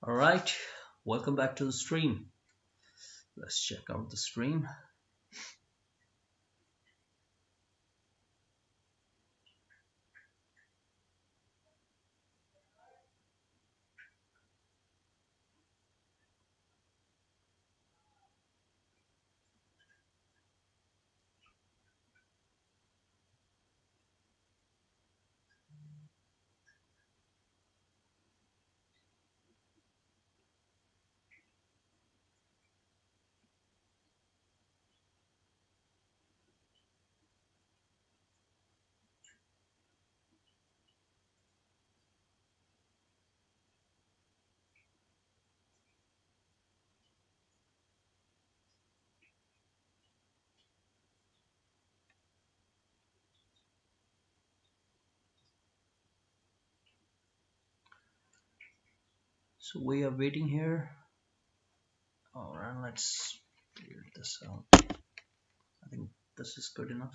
All right, welcome back to the stream. Let's check out the stream. So we are waiting here. All right, let's clear this out. I think this is good enough.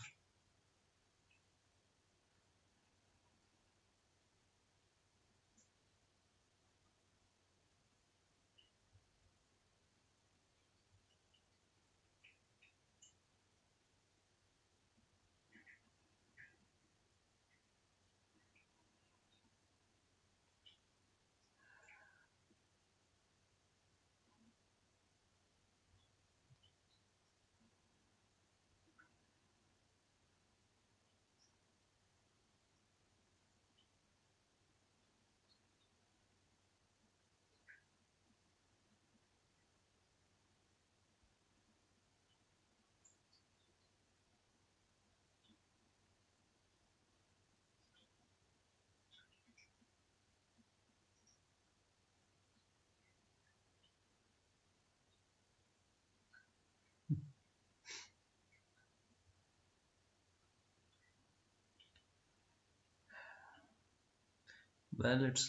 Well, it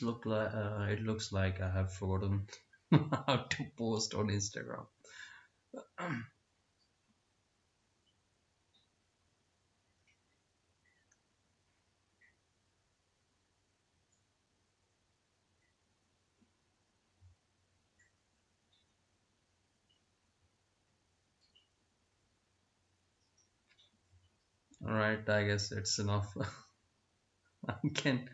looks like I have forgotten how to post on Instagram. All right, I guess it's enough. I can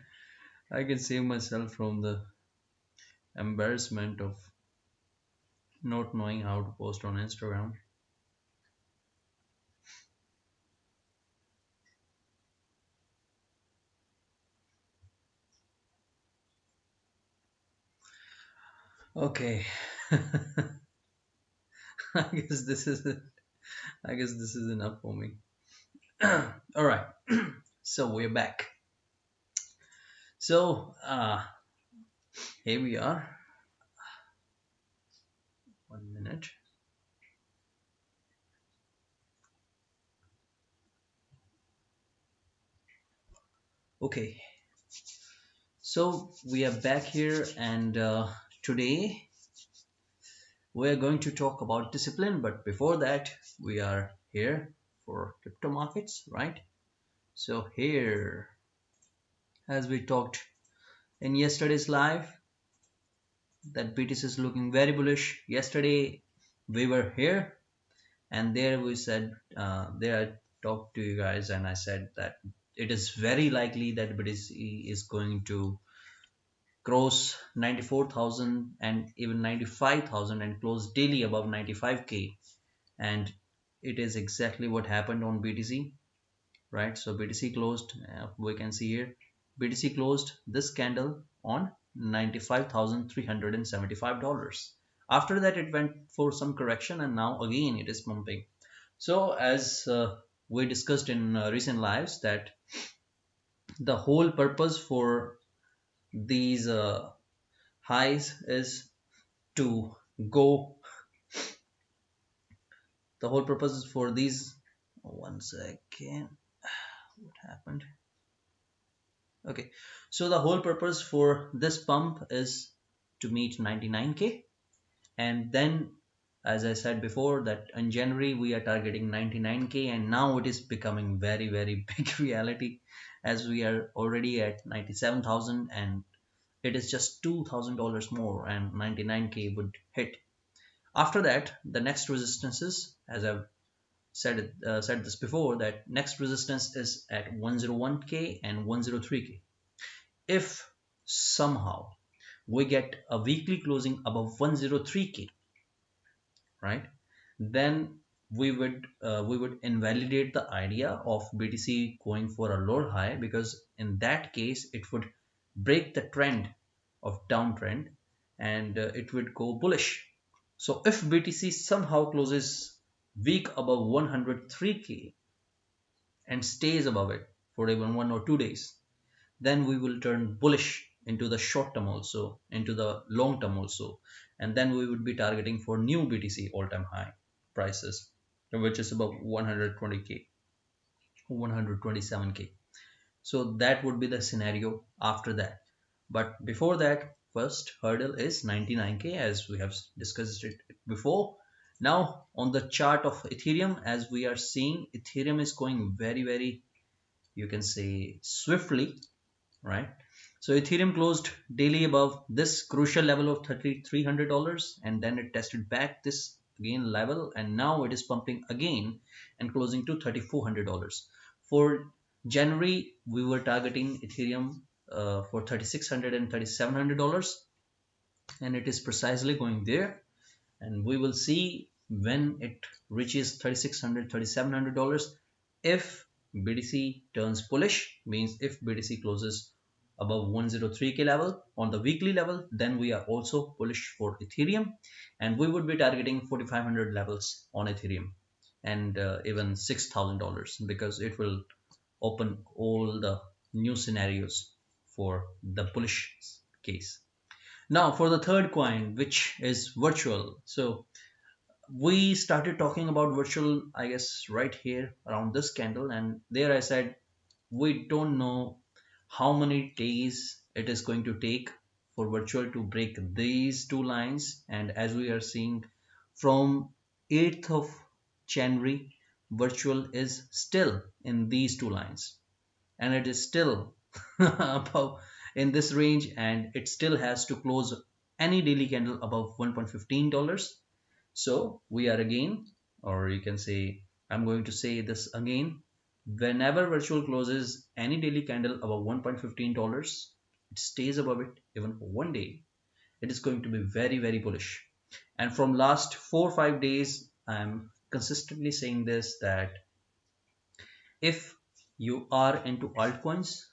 I can save myself from the embarrassment of not knowing how to post on Instagram. Okay, I guess this is I guess this is enough for me. All right, so we're back. So here we are. 1 minute. Okay, so we are back here, and today we are going to talk about discipline. But before that, we are here for crypto markets, right? So here, as we talked in yesterday's live, that BTC is looking very bullish. Yesterday we were here, and there we said, there I talked to you guys, and I said that it is very likely that BTC is going to cross 94,000 and even 95,000 and close daily above 95k. And it is exactly what happened on BTC, right? So BTC closed, we can see here, BTC closed this candle on $95,375. After that, it went for some correction, and now again it is pumping. So as we discussed in recent lives, that the whole purpose for these highs is to go. The whole purpose is for these. One second, what happened? Okay, so the whole purpose for this pump is to meet 99k, and then, as I said before, that in January we are targeting 99k, and now it is becoming very big reality, as we are already at 97,000, and it is just $2,000 more and 99K would hit. After that, the next resistances, as I've said this before, that next resistance is at 101K and 103K. If somehow we get a weekly closing above 103K, right, then we would invalidate the idea of BTC going for a lower high, because in that case it would break the trend of downtrend, and it would go bullish. So if BTC somehow closes week above 103K and stays above it for even 1 or 2 days, then we will turn bullish into the short term also, into the long term also, and then we would be targeting for new BTC all-time high prices, which is about 120K, 127K. So that would be the scenario after that. But before that, first hurdle is 99K, as we have discussed it before. Now on the chart of Ethereum, as we are seeing, Ethereum is going very, very, you can say, swiftly, right? So Ethereum closed daily above this crucial level of $3,300, and then it tested back this again level, and now it is pumping again and closing to $3,400. For January, we were targeting Ethereum for $3,600 and $3,700, and it is precisely going there. And we will see when it reaches $3,600, $3,700. If BTC turns bullish, means if BTC closes above 103K level on the weekly level, then we are also bullish for Ethereum, and we would be targeting 4,500 levels on Ethereum, and even $6,000, because it will open all the new scenarios for the bullish case. Now for the third coin, which is virtual. So we started talking about virtual, I guess, right here around this candle, and there I said we don't know how many days it is going to take for virtual to break these two lines. And as we are seeing, from 8th of January, virtual is still in these two lines, and it is still above in this range, and it still has to close any daily candle above $1.15. So we are again, or you can say, I'm going to say this again, whenever virtual closes any daily candle above $1.15, it stays above it even for 1 day, it is going to be very, very bullish. And from last 4 or 5 days, I'm consistently saying this, that if you are into altcoins,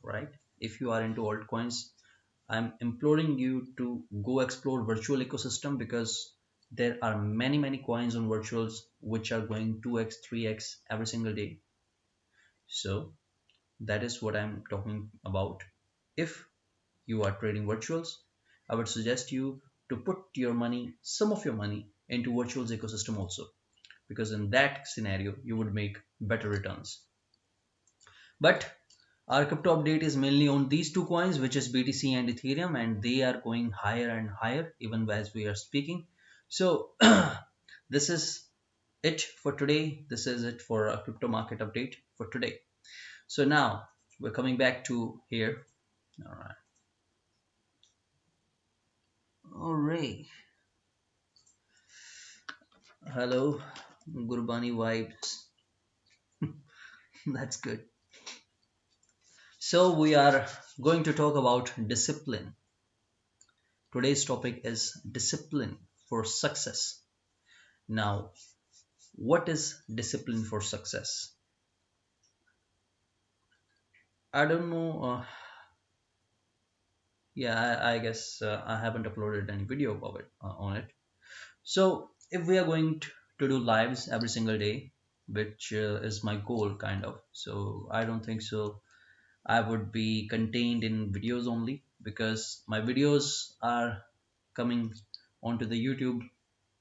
right, if you are into altcoins, I'm imploring you to go explore virtual ecosystem, because there are many coins on virtuals which are going 2x 3x every single day. So that is what I'm talking about. If you are trading virtuals, I would suggest you to put your money, some of your money, into virtuals ecosystem also, because in that scenario you would make better returns. But our crypto update is mainly on these two coins, which is BTC and Ethereum, and they are going higher and higher even as we are speaking. So this is it for today. This is it for a crypto market update for today. So now we're coming back to here. All right. All right. Hello, Gurbani vibes. That's good. So we are going to talk about discipline. Today's topic is discipline for success. Now, what is discipline for success? I don't know. Yeah, I guess I haven't uploaded any video about it on it. So if we are going to do lives every single day, which is my goal kind of, so I don't think so I would be contained in videos only, because my videos are coming onto the YouTube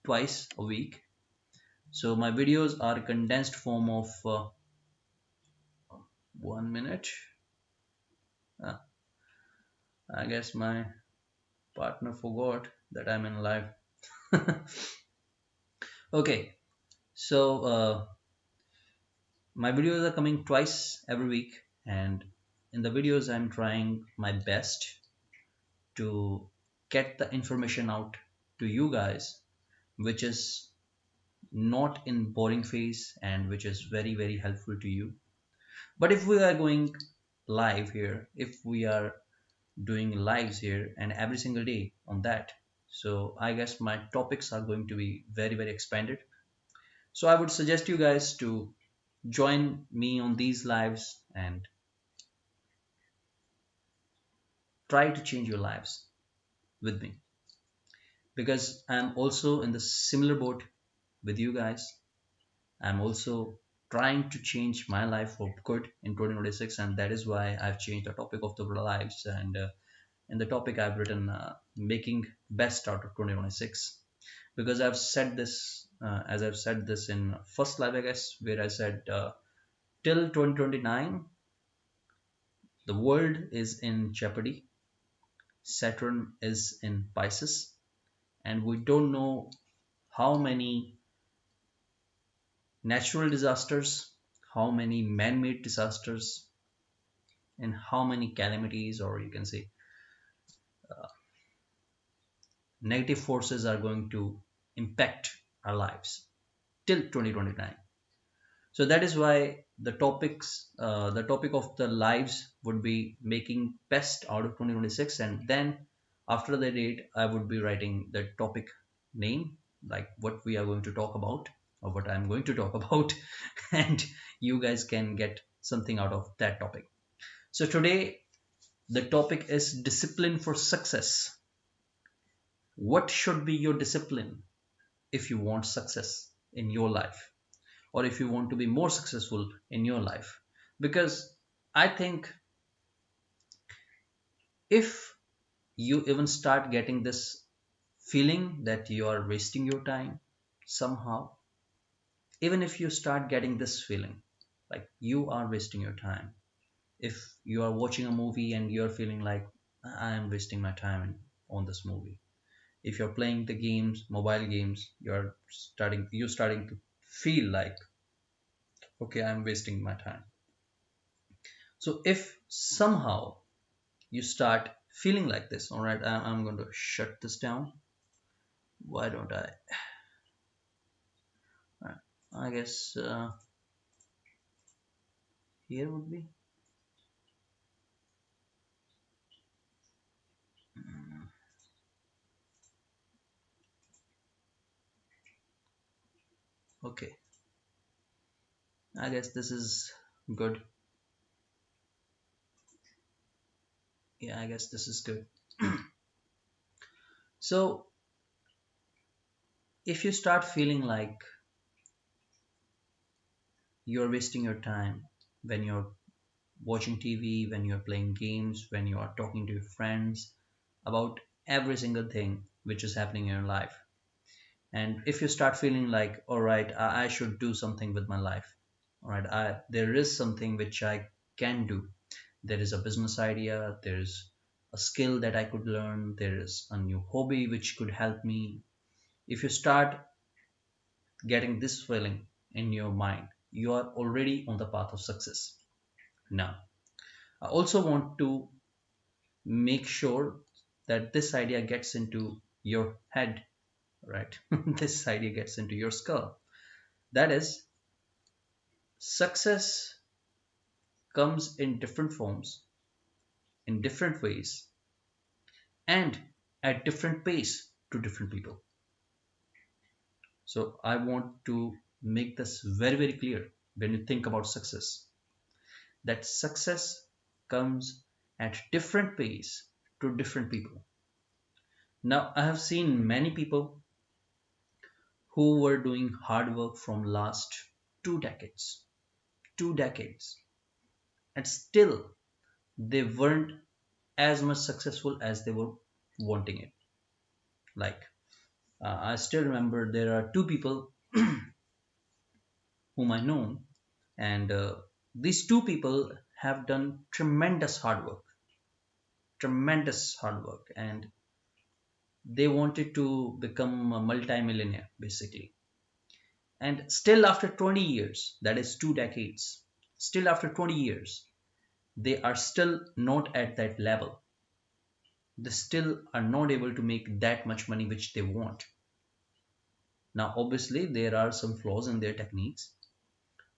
twice a week. So my videos are condensed form of 1 minute. uh, I guess my partner forgot that I'm in live. Okay, so my videos are coming twice every week, and in the videos I'm trying my best to get the information out to you guys, which is not in boring phase and which is very very helpful to you. But if we are going live here, if we are doing lives here and every single day on that, so I guess my topics are going to be very very expanded. So I would suggest you guys to join me on these lives and try to change your lives with me, because I'm also in the similar boat with you guys. I'm also trying to change my life for good in 2026, and that is why I've changed the topic of the lives. And in the topic, I've written making best out of 2026, because I've said this as I've said this in first live, I guess, where I said till 2029, the world is in jeopardy. Saturn is in Pisces, and we don't know how many natural disasters, how many man made disasters, and how many calamities, or you can say negative forces, are going to impact our lives till 2029. So that is why the topic of the lives would be making best out of 2026, and then after the date, I would be writing the topic name, like what we are going to talk about or what I'm going to talk about, and you guys can get something out of that topic. So today, the topic is discipline for success. What should be your discipline if you want success in your life, or if you want to be more successful in your life? Because I think if you even start getting this feeling that you are wasting your time somehow, even if you start getting this feeling like you are wasting your time, if you are watching a movie and you're feeling like I am wasting my time on this movie, if you're playing the games, mobile games, you're starting to feel like, okay, I'm wasting my time. So if somehow you start feeling like this, all right, I'm going to shut this down. Why don't I? Right, I guess here would be. Mm, okay, I guess this is good. Yeah, I guess this is good. So if you start feeling like you're wasting your time when you're watching TV, when you're playing games, when you are talking to your friends about every single thing which is happening in your life, and if you start feeling like, all right, I should do something with my life, all right, there is something which I can do, there is a business idea, there is a skill that I could learn, there is a new hobby which could help me. If you start getting this feeling in your mind, you are already on the path of success. Now, I also want to make sure that this idea gets into your head, right? This idea gets into your skull. That is, success comes in different forms, in different ways, and at different pace to different people. So I want to make this very, very clear when you think about success, that success comes at different pace to different people. Now, I have seen many people who were doing hard work from last 2 decades, 2 decades, and still they weren't as much successful as they were wanting it. Like, I still remember there are two people whom I know, and these two people have done tremendous hard work, and they wanted to become a multi-millionaire basically. And still, after 20 years, that is 2 decades, still after 20 years, they are still not at that level. they still are not able to make that much money which they want. Now, obviously, there are some flaws in their techniques,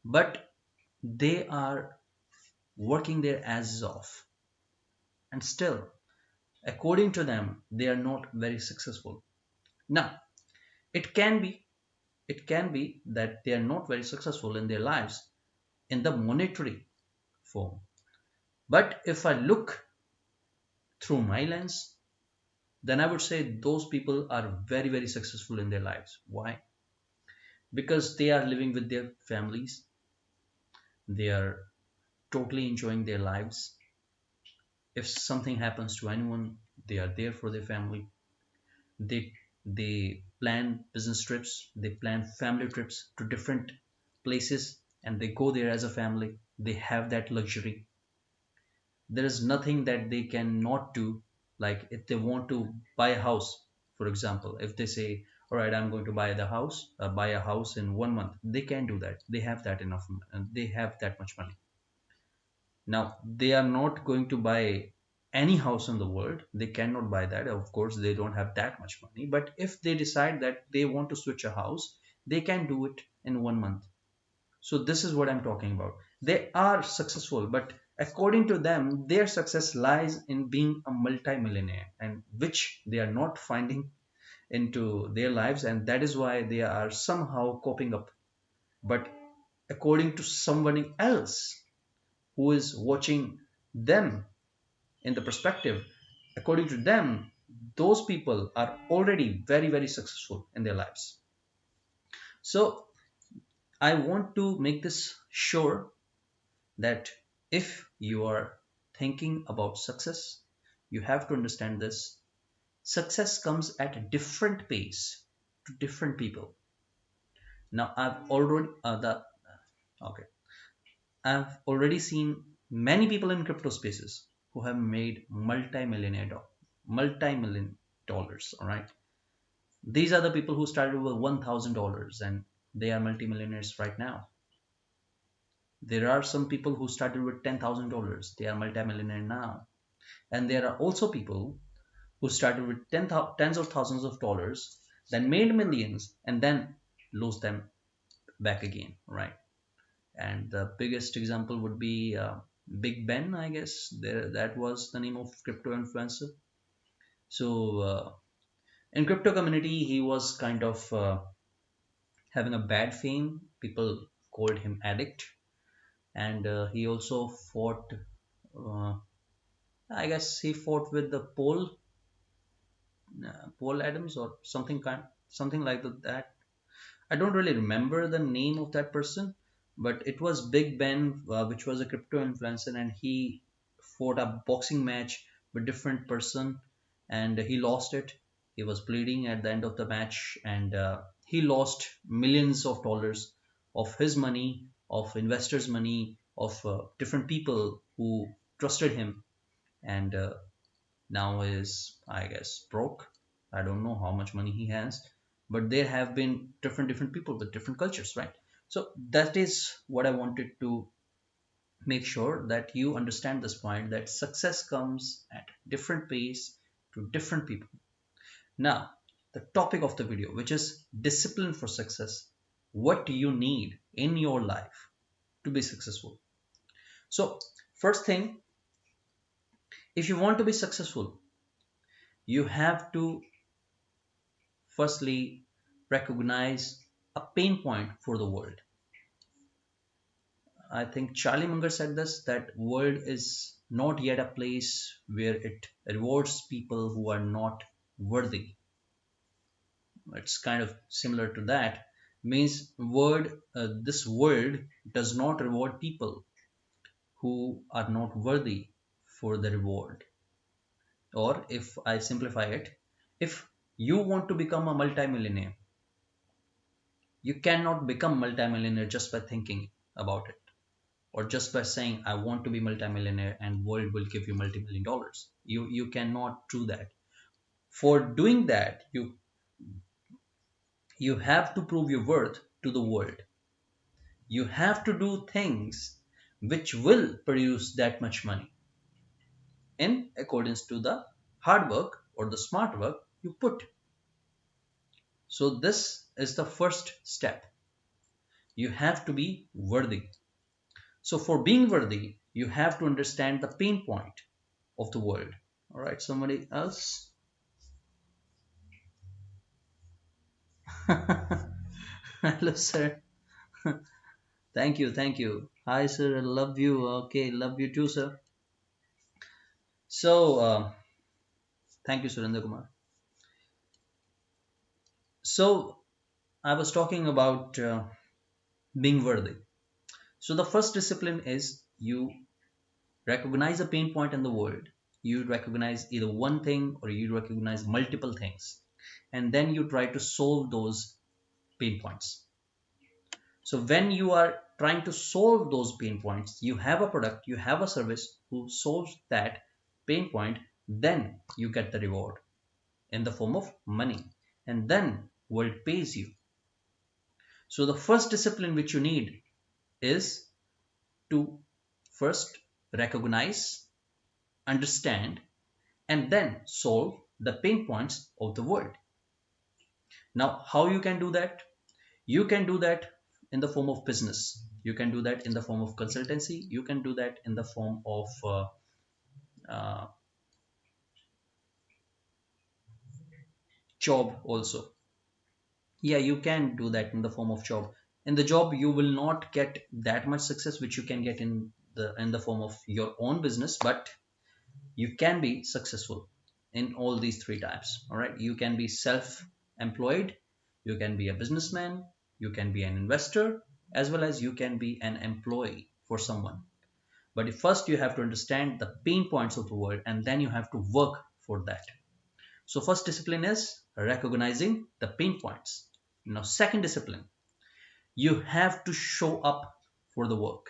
but they are working their asses off, and still, according to them, they are not very successful. Now, it can be it can be that they are not very successful in their lives in the monetary form. But if I look through my lens, then I would say those people are very, very successful in their lives. Why? Because they are living with their families, they are totally enjoying their lives. If something happens to anyone, they are there for their family. They plan business trips, they plan family trips to different places, and they go there as a family. They have that luxury. There is nothing that they cannot do. Like if they want to buy a house, for example, if they say, all right, I'm going to buy a house in 1 month, they can do that. They have that enough, and they have that much money. Now, they are not going to buy any house in the world. They cannot buy that. Of course, they don't have that much money. But if they decide that they want to switch a house, they can do it in 1 month. So this is what I'm talking about. They are successful, but according to them, their success lies in being a multimillionaire, and which they are not finding into their lives, and that is why they are somehow coping up. But according to somebody else who is watching them in the perspective, according to them, those people are already very, very successful in their lives. So I want to make this sure that if you are thinking about success, you have to understand this. Success comes at a different pace to different people. Now, okay. I've already seen many people in crypto spaces who have made multi-million dollars. All right, these are the people who started with $1,000 and they are multimillionaires right now. There are some people who started with $10,000. They are multimillionaire now. And there are also people who started with tens of thousands of dollars, then made millions, and then lose them back again, right? And the biggest example would be Big Ben, I guess. That was the name of crypto influencer. So in crypto community, he was kind of having a bad fame. People called him addict, and he also fought. Uh, I guess he fought with the Paul Adams or something like that. I don't really remember the name of that person, but it was Big Ben, which was a crypto influencer, and he fought a boxing match with different person, and he lost it. He was bleeding at the end of the match, and he lost millions of dollars of his money, of investors' money, of different people who trusted him, and now is, I guess, broke. I don't know how much money he has, but there have been different people with different cultures, right? So that is what I wanted to make sure that you understand this point, that success comes at different pace to different people. Now, the topic of the video, which is discipline for success. What do you need in your life to be successful? So, first thing, if you want to be successful, you have to firstly recognize a pain point for the world. I think Charlie Munger said this, that world is not yet a place where it rewards people who are not worthy. It's kind of similar to that. Means this world does not reward people who are not worthy for the reward. Or if I simplify it, if you want to become a multimillionaire, you cannot become multimillionaire just by thinking about it, or just by saying I want to be multimillionaire and world will give you multi-million dollars. You cannot do that. For doing that, you have to prove your worth to the world. You have to do things which will produce that much money in accordance to the hard work or the smart work you put. So this is the first step. You have to be worthy. So for being worthy, you have to understand the pain point of the world. All right, somebody else? Hello, sir. Thank you, thank you. Hi, sir. I love you. Okay, love you too, sir. So, thank you, Surendra Kumar. So, I was talking about being worthy. So, the first discipline is you recognize a pain point in the world. You recognize either one thing or you recognize multiple things, and then you try to solve those pain points. So when you are trying to solve those pain points, you have a product, you have a service who solves that pain point, then you get the reward in the form of money, and then world pays you. So the first discipline which you need is to first recognize, understand, and then solve the pain points of the world. Now, how you can do that? You can do that in the form of business. You can do that in the form of consultancy. You can do that in the form of uh, job also. Yeah, you can do that in the form of job. In the job, you will not get that much success which you can get in the form of your own business, but you can be successful in all these three types. All right, you can be self-employed, you can be a businessman, you can be an investor, as well as you can be an employee for someone. But first you have to understand the pain points of the world, and then you have to work for that. So first discipline is recognizing the pain points. Now second discipline, you have to show up for the work.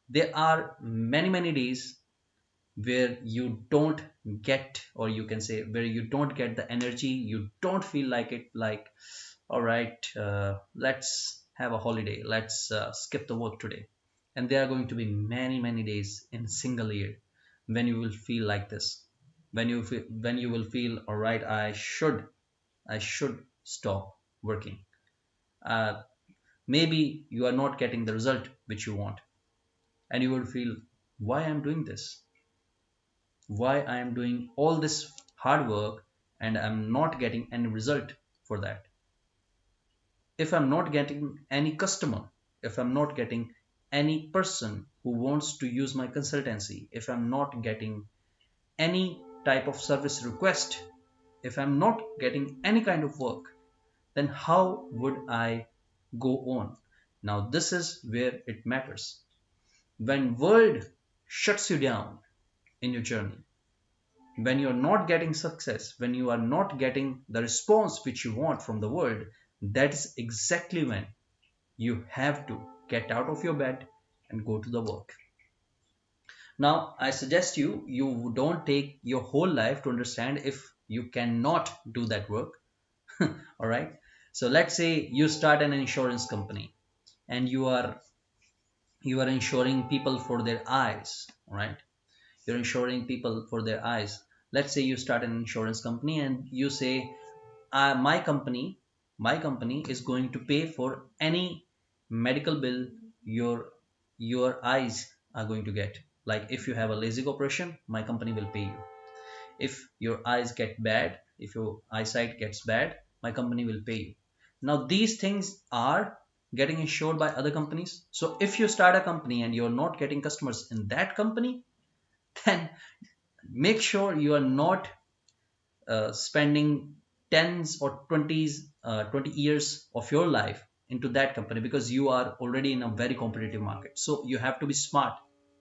There are many days where you don't get, or you can say where you don't get the energy, you don't feel like it, like, all right, let's have a holiday, let's skip the work today. And there are going to be many days in single year when you will feel like this, when you will feel, all right, I should stop working. uh, Maybe you are not getting the result which you want, and you will feel, why I'm doing this, why I am doing all this hard work and I'm not getting any result for that. If I'm not getting any customer, if I'm not getting any person who wants to use my consultancy, if I'm not getting any type of service request, if I'm not getting any kind of work, then how would I go on? Now this is where it matters. When world shuts you down in your journey, when you're not getting success, when you are not getting the response which you want from the world, that's exactly when you have to get out of your bed and go to the work. Now, I suggest you don't take your whole life to understand if you cannot do that work. All right. So let's say you start an insurance company and you are insuring people for their eyes, right? You're insuring people for their eyes. Let's say you start an insurance company and you say, my company is going to pay for any medical bill your eyes are going to get. Like if you have a LASIK operation, my company will pay you. If your eyes get bad, if your eyesight gets bad, my company will pay you. Now these things are getting insured by other companies. So if you start a company and you're not getting customers in that company, then make sure you are not spending tens or 20 years of your life into that company, because you are already in a very competitive market. So you have to be smart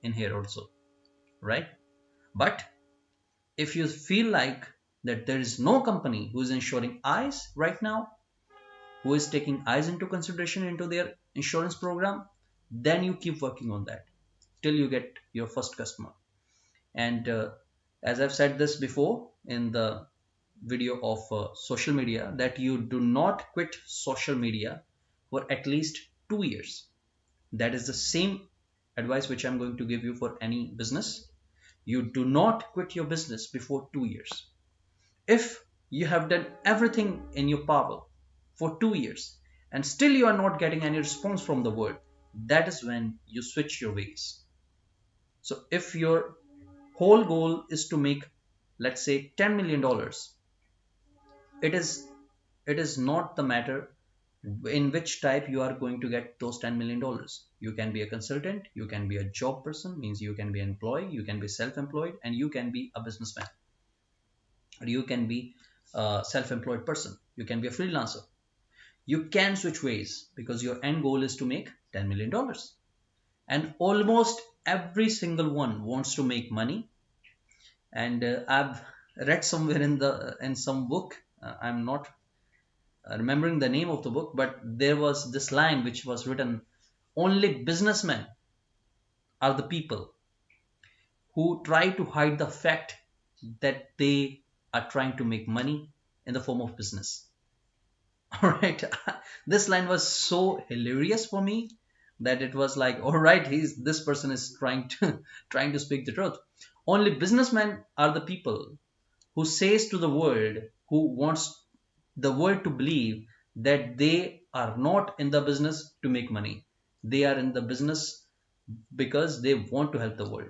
in here also, right? But if you feel like that there is no company who is insuring eyes right now, who is taking eyes into consideration into their insurance program, then you keep working on that till you get your first customer. And as I've said this before in the video of social media, that you do not quit social media for at least 2 years. That is the same advice which I'm going to give you for any business. You do not quit your business before 2 years. If you have done everything in your power for 2 years and still you are not getting any response from the world, that is when you switch your ways. So if your whole goal is to make, let's say, $10 million, it is it is not the matter in which type you are going to get those $10 million. You can be a consultant, you can be a job person, means you can be an employee, you can be self-employed, and you can be a businessman, or you can be a self-employed person, you can be a freelancer. You can switch ways because your end goal is to make $10 million, and almost every single one wants to make money. And I've read somewhere in some book, I'm not remembering the name of the book, but there was this line which was written: only businessmen are the people who try to hide the fact that they are trying to make money in the form of business. All right. This line was so hilarious for me that it was like, all right, he's this person is trying to trying to speak the truth. Only businessmen are the people who says to the world, who wants the world to believe that they are not in the business to make money. They are in the business because they want to help the world.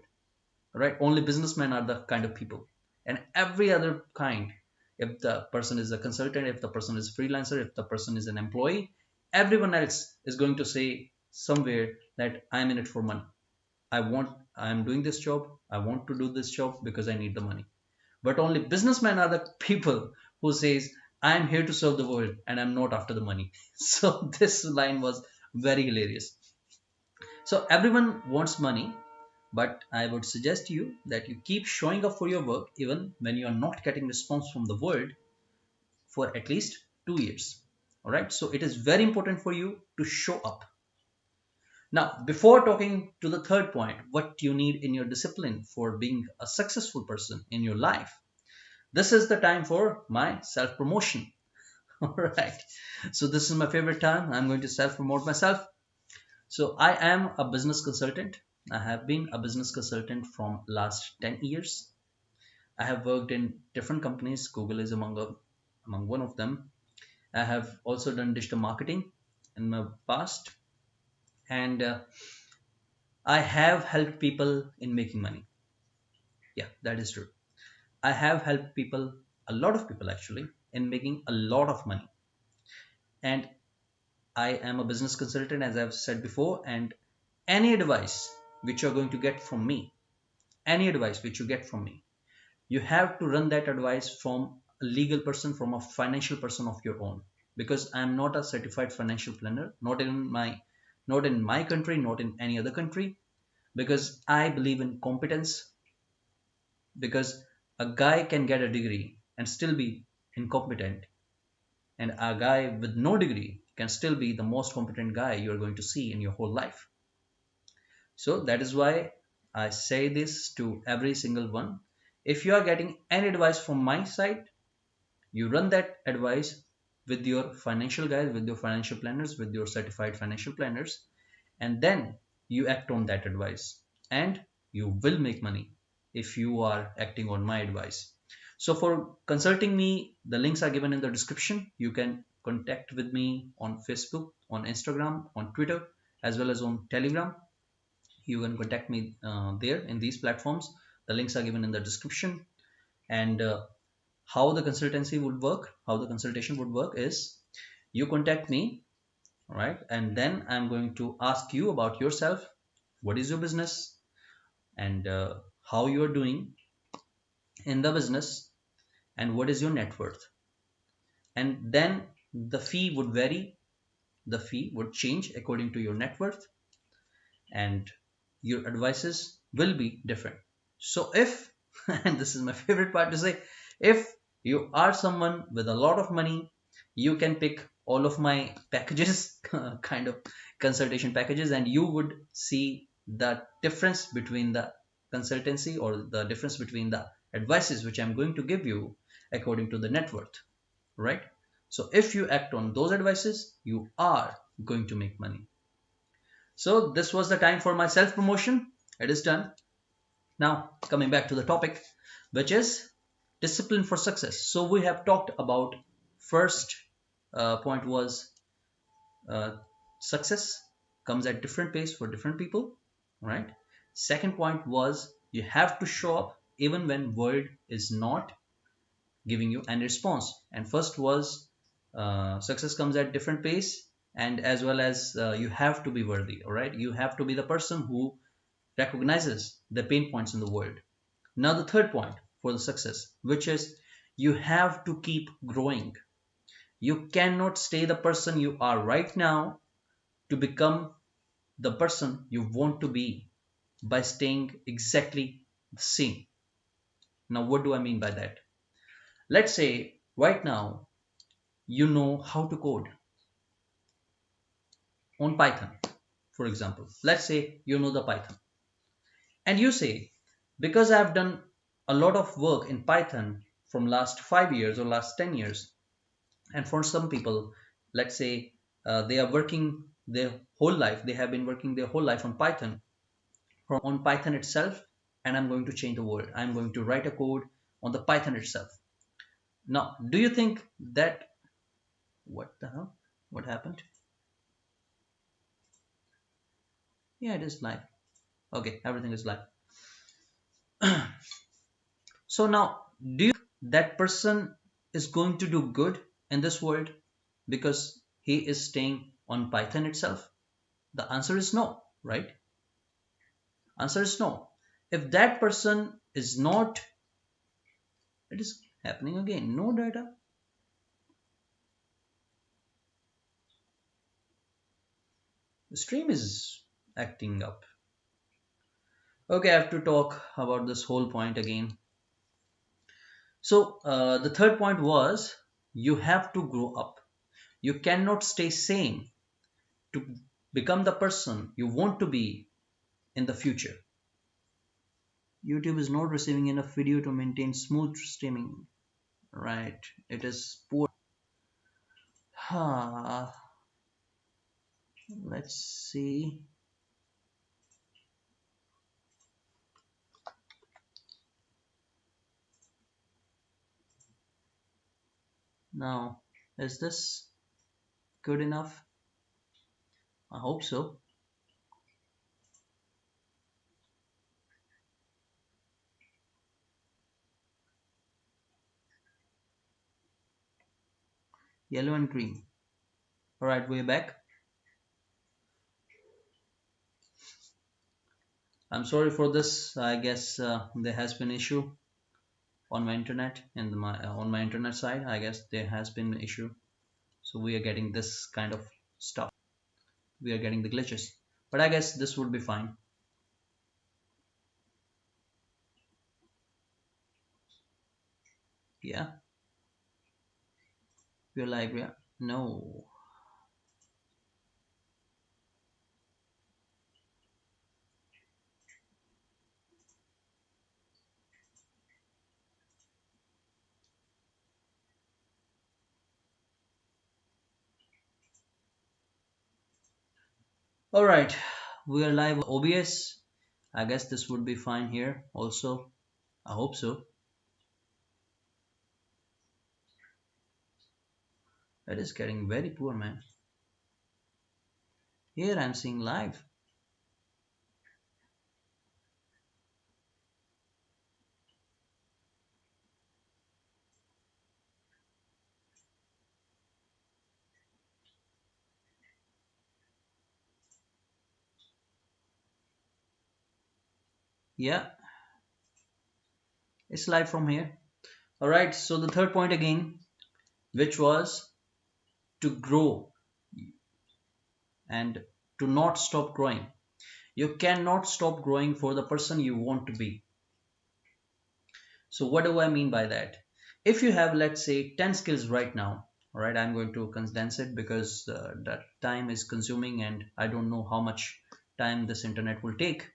Right? Only businessmen are the kind of people. And every other kind, if the person is a consultant, if the person is a freelancer, if the person is an employee, everyone else is going to say somewhere that I'm in it for money. I'm doing this job. I want to do this job because I need the money. But only businessmen are the people who says, I'm here to serve the world and I'm not after the money. So this line was very hilarious. So everyone wants money, but I would suggest you that you keep showing up for your work even when you are not getting response from the world for at least 2 years. All right. So it is very important for you to show up. Now, before talking to the third point, what you need in your discipline for being a successful person in your life, this is the time for my self promotion. All right. So this is my favorite time. I'm going to self promote myself. So I am a business consultant. I have been a business consultant from last 10 years. I have worked in different companies. Google is among one of them. I have also done digital marketing in my past, and I have helped people in making money. Yeah, that is true. I have helped people, a lot of people actually, in making a lot of money. And I am a business consultant, as I've said before, and any advice which you're going to get from me, any advice which you get from me, you have to run that advice from a legal person, from a financial person of your own. Because I'm not a certified financial planner, not in my country, not in any other country. Because I believe in competence. Because a guy can get a degree and still be incompetent, and a guy with no degree can still be the most competent guy you're going to see in your whole life. So that is why I say this to every single one. If you are getting any advice from my side, you run that advice with your financial guys, with your financial planners, with your certified financial planners, and then you act on that advice, and you will make money if you are acting on my advice. So for consulting me, the links are given in the description. You can contact with me on Facebook, on Instagram, on Twitter, as well as on Telegram. You can contact me there in these platforms. The links are given in the description. And how the consultancy would work, how the consultation would work is, you contact me, right? And then I'm going to ask you about yourself. What is your business, and how you are doing in the business, and what is your net worth. And then the fee would vary, the fee would change according to your net worth, and your advices will be different. So if, and this is my favorite part to say, if you are someone with a lot of money, you can pick all of my packages, kind of consultation packages, and you would see the difference between the consultancy, or the difference between the advices which I'm going to give you according to the net worth, right? So if you act on those advices, you are going to make money. So this was the time for my self promotion. It is done. Now, coming back to the topic, which is discipline for success. So we have talked about first point was uh, success comes at different pace for different people, right? Second point was you have to show up even when world is not giving you any response. And first was success comes at different pace, and as well as you have to be worthy. All right, you have to be the person who recognizes the pain points in the world. Now the third point for the success, which is you have to keep growing. You cannot stay the person you are right now to become the person you want to be by staying exactly the same. Now, what do I mean by that? Let's say right now you know how to code on Python, for example. Let's say you know the Python. And you say, because I've done a lot of work in Python from last 5 years or last 10 years, and for some people, let's say they are working their whole life, they have been working their whole life on Python, from on Python itself, and I'm going to change the world. I'm going to write a code on the Python itself. Now, do you think that what the hell? What happened? Yeah, it is live. Okay, everything is live. So now, do you think that person is going to do good in this world because he is staying on Python itself? The answer is no, right? Answer is no. If that person is not, it is happening again. No data. The stream is acting up. Okay, I have to talk about this whole point again. So the third point was you have to grow up. You cannot stay same to become the person you want to be in the future. YouTube is not receiving enough video to maintain smooth streaming. Right, it is poor. Huh. Let's see. Now, is this good enough? I hope so. Yellow and green. Alright, we're back. I'm sorry for this. I guess there has been issue on my internet and on my internet side. I guess there has been an issue. So we are getting this kind of stuff. We are getting the glitches. But I guess this would be fine. Yeah, we're like, yeah, no. Alright, we are live on OBS. I guess this would be fine here also. I hope so. It is getting very poor, man. Here I'm seeing live. Yeah, it's live from here. Alright, so the third point again, which was to grow and to not stop growing. You cannot stop growing for the person you want to be. So what do I mean by that? If you have, let's say, 10 skills right now, all right, I'm going to condense it because that time is consuming and I don't know how much time this internet will take.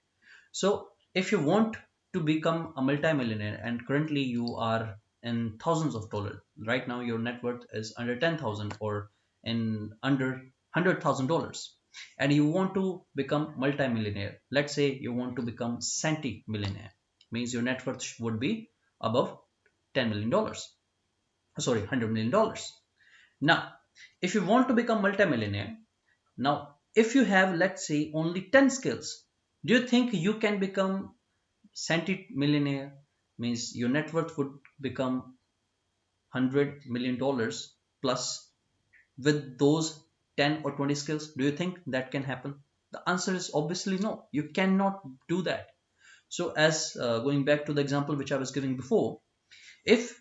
So if you want to become a multimillionaire and currently you are in thousands of dollars, right now your net worth is under 10,000 or in under $100,000, and you want to become multimillionaire. Let's say you want to become centimillionaire. means your net worth would be above $10 million. Sorry, $100 million. Now, if you want to become multimillionaire, now if you have, let's say, only 10 skills, do you think you can become centimillionaire? Means your net worth would become $100 million plus with those 10 or 20 skills. Do you think that can happen? The answer is obviously no. You cannot do that. So as going back to the example which I was giving before, if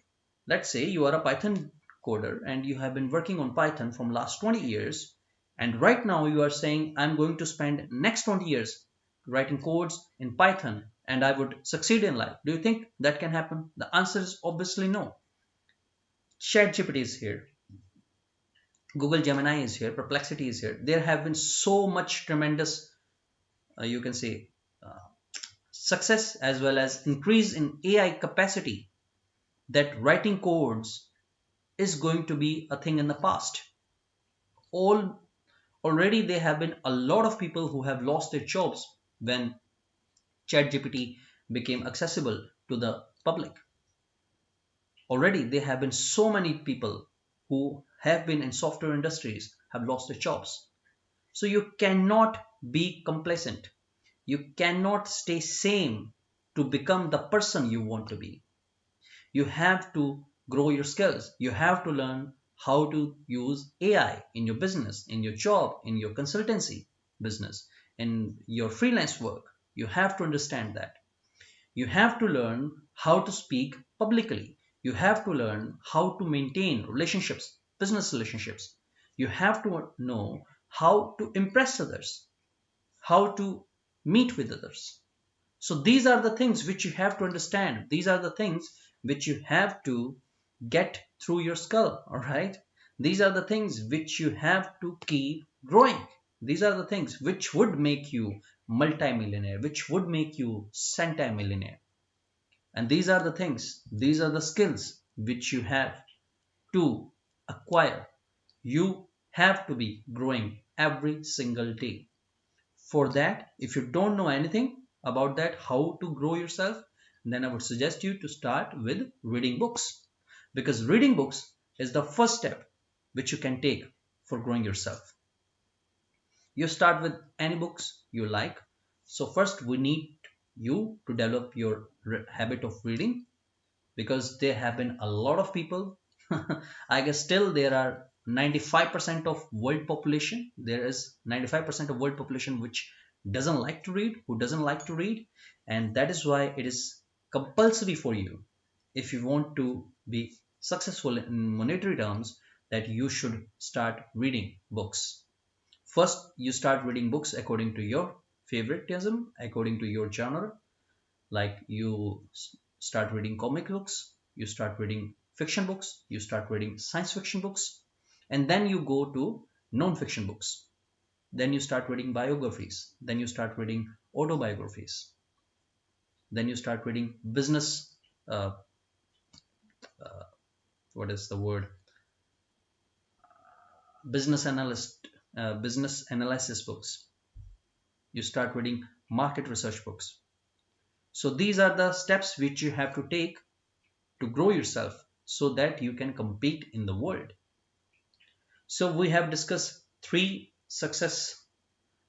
let's say you are a Python coder and you have been working on Python from last 20 years, and right now you are saying I'm going to spend next 20 years writing codes in Python and I would succeed in life, do you think that can happen? The answer is obviously no. ChatGPT is here, Google Gemini is here, Perplexity is here. There have been so much tremendous, you can say, uh, success as well as increase in AI capacity that writing codes is going to be a thing in the past. All already there have been a lot of people who have lost their jobs when ChatGPT became accessible to the public. Already there have been so many people who have been in software industries have lost their jobs. So you cannot be complacent. You cannot stay same to become the person you want to be. You have to grow your skills. You have to learn how to use AI in your business, in your job, in your consultancy business, in your freelance work. You have to understand that. You have to learn how to speak publicly. You have to learn how to maintain relationships, business relationships. You have to know how to impress others, how to meet with others. So these are the things which you have to understand. These are the things which you have to get through your skull, all right? These are the things which you have to keep growing. These are the things which would make you multimillionaire, which would make you centimillionaire. And these are the things, these are the skills which you have to acquire. You have to be growing every single day. For that, if you don't know anything about that, how to grow yourself, then I would suggest you to start with reading books, because reading books is the first step which you can take for growing yourself. You start with any books you like. So first we need you to develop your habit of reading, because there have been a lot of people I guess still there are 95% of world population, there is 95% of world population which doesn't like to read, who doesn't like to read. And that is why it is compulsory for you, if you want to be successful in monetary terms, that you should start reading books. First you start reading books according to your favoritism, according to your genre. Like you start reading comic books, you start reading fiction books, you start reading science fiction books, and then you go to non-fiction books. Then you start reading biographies, then you start reading autobiographies, then you start reading business, uh, what is the word, business analyst, business analysis books. You start reading market research books. So these are the steps which you have to take to grow yourself so that you can compete in the world. So we have discussed three success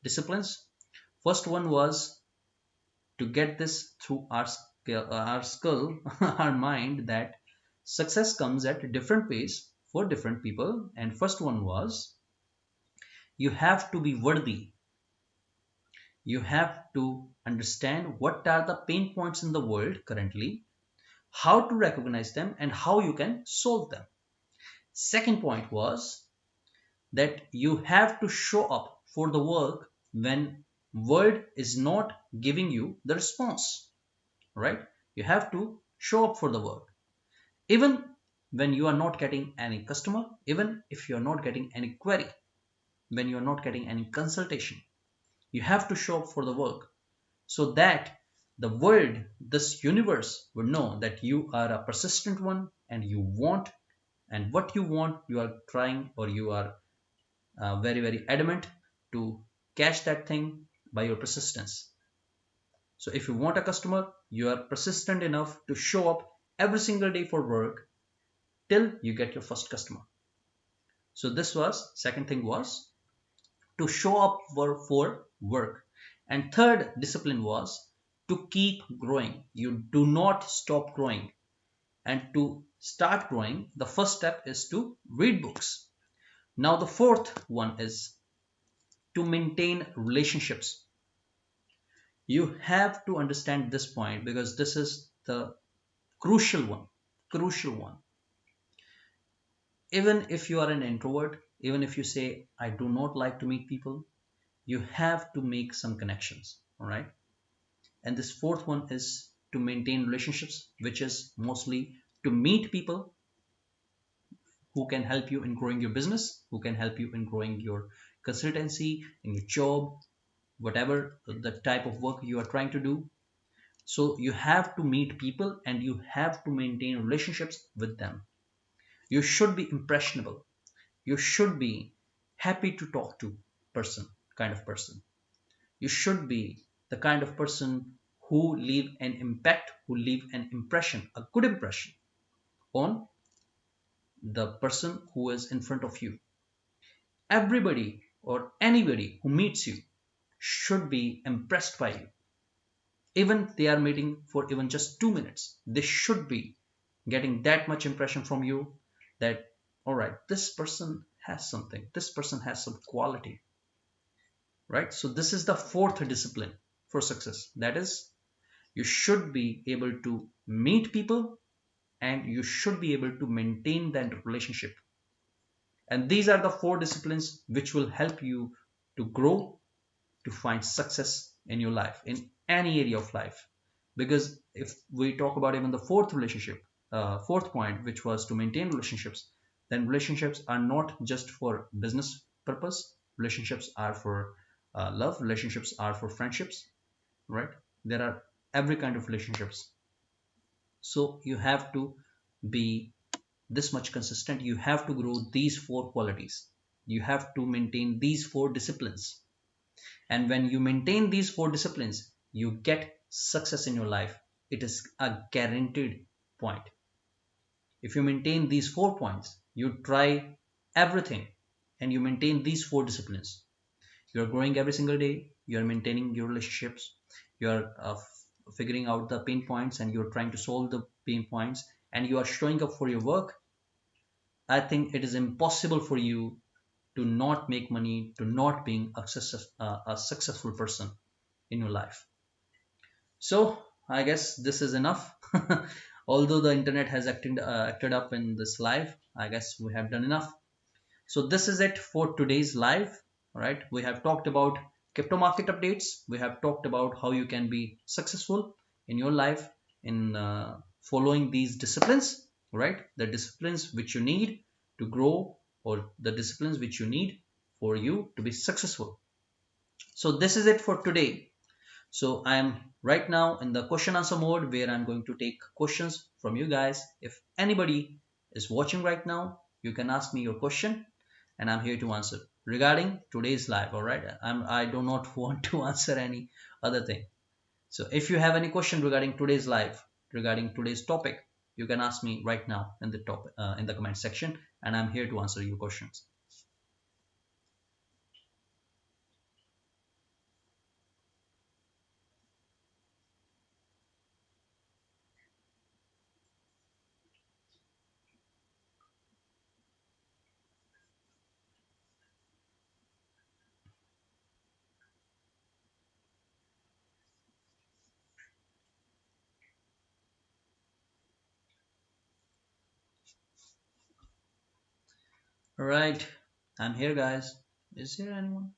disciplines. First one was to get this through our skull, our mind, that success comes at different pace for different people. And first one was you have to be worthy. You have to understand what are the pain points in the world currently, how to recognize them, and how you can solve them. Second point was that you have to show up for the work when world is not giving you the response, right? You have to show up for the work even when you are not getting any customer, even if you are not getting any query, when you are not getting any consultation. You have to show up for the work so that the world, this universe, would know that you are a persistent one and you want, and what you want you are trying, or you are very adamant to catch that thing by your persistence. So if you want a customer, you are persistent enough to show up every single day for work till you get your first customer. So this was, second thing was to show up for work. And third discipline was to keep growing. You do not stop growing. And to start growing, the first step is to read books. Now the fourth one is to maintain relationships. You have to understand this point because this is the crucial one. Crucial one. Even if you are an introvert, even if you say, I do not like to meet people, you have to make some connections. All right. And this fourth one is to maintain relationships, which is mostly to meet people who can help you in growing your business, who can help you in growing your consultancy, in your job, whatever the type of work you are trying to do. So you have to meet people and you have to maintain relationships with them. You should be impressionable. You should be happy to talk to person, kind of person. You should be the kind of person who leave an impact, who leave an impression, a good impression on the person who is in front of you. Everybody or anybody who meets you should be impressed by you. Even they are meeting for even just 2 minutes, they should be getting that much impression from you that, all right, this person has something, this person has some quality, right? So this is the fourth discipline for success. That is, you should be able to meet people and you should be able to maintain that relationship. And these are the four disciplines which will help you to grow, to find success in your life, in any area of life. Because if we talk about even the fourth relationship, fourth point, which was to maintain relationships, then relationships are not just for business purpose. Relationships are for love. Relationships are for friendships, right? There are every kind of relationships. So you have to be this much consistent. You have to grow these four qualities. You have to maintain these four disciplines. And when you maintain these four disciplines, you get success in your life. It is a guaranteed point. If you maintain these 4 points, you try everything and you maintain these four disciplines. You're growing every single day, you're maintaining your relationships, you're figuring out the pain points and you're trying to solve the pain points, and you are showing up for your work. I think it is impossible for you to not make money, to not being a successful person in your life. So I guess this is enough. Although the internet has acted up in this live, I guess we have done enough. So this is it for today's live. All right, we have talked about crypto market updates. We have talked about how you can be successful in your life in following these disciplines. Right, the disciplines which you need to grow, or the disciplines which you need for you to be successful. So this is it for today. So I am right now in the question answer mode where I'm going to take questions from you guys. If anybody is watching right now, you can ask me your question and I'm here to answer regarding today's live. All right. I do not want to answer any other thing. So if you have any question regarding today's live, regarding today's topic, you can ask me right now in the in the comment section, and I'm here to answer your questions. All right. I'm here, guys. Is there anyone?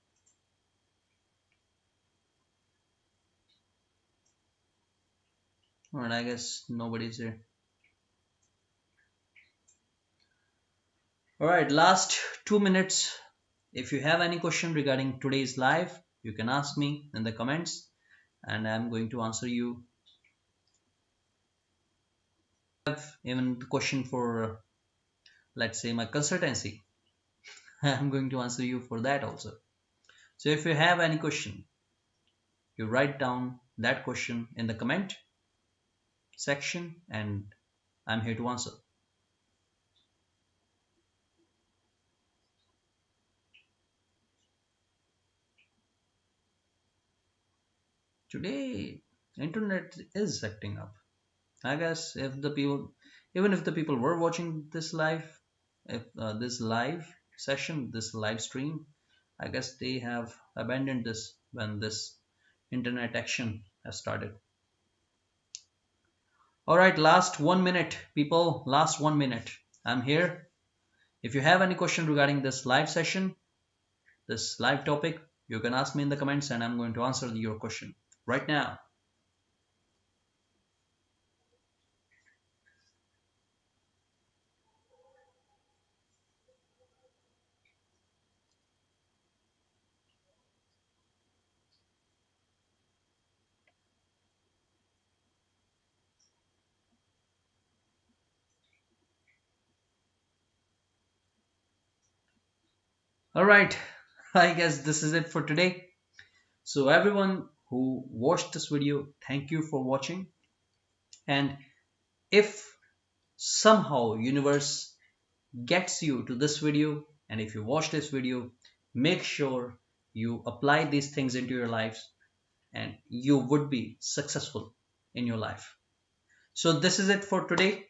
All right. I guess nobody's here. All right. Last 2 minutes. If you have any question regarding today's live, you can ask me in the comments and I'm going to answer you. I have even the question for, let's say, my consultancy. I'm going to answer you for that also. So if you have any question, you write down that question in the comment section and I'm here to answer. Today, internet is acting up. I guess if the people, even if the people were watching this live, if this live session, this live stream, I guess they have abandoned this when this internet action has started. All right, last 1 minute, people, last 1 minute. I'm here. If you have any question regarding this live session, this live topic, you can ask me in the comments and I'm going to answer your question right now. All right, I guess this is it for today. So everyone who watched this video, thank you for watching. And if somehow universe gets you to this video and if you watch this video, make sure you apply these things into your lives and you would be successful in your life. So this is it for today.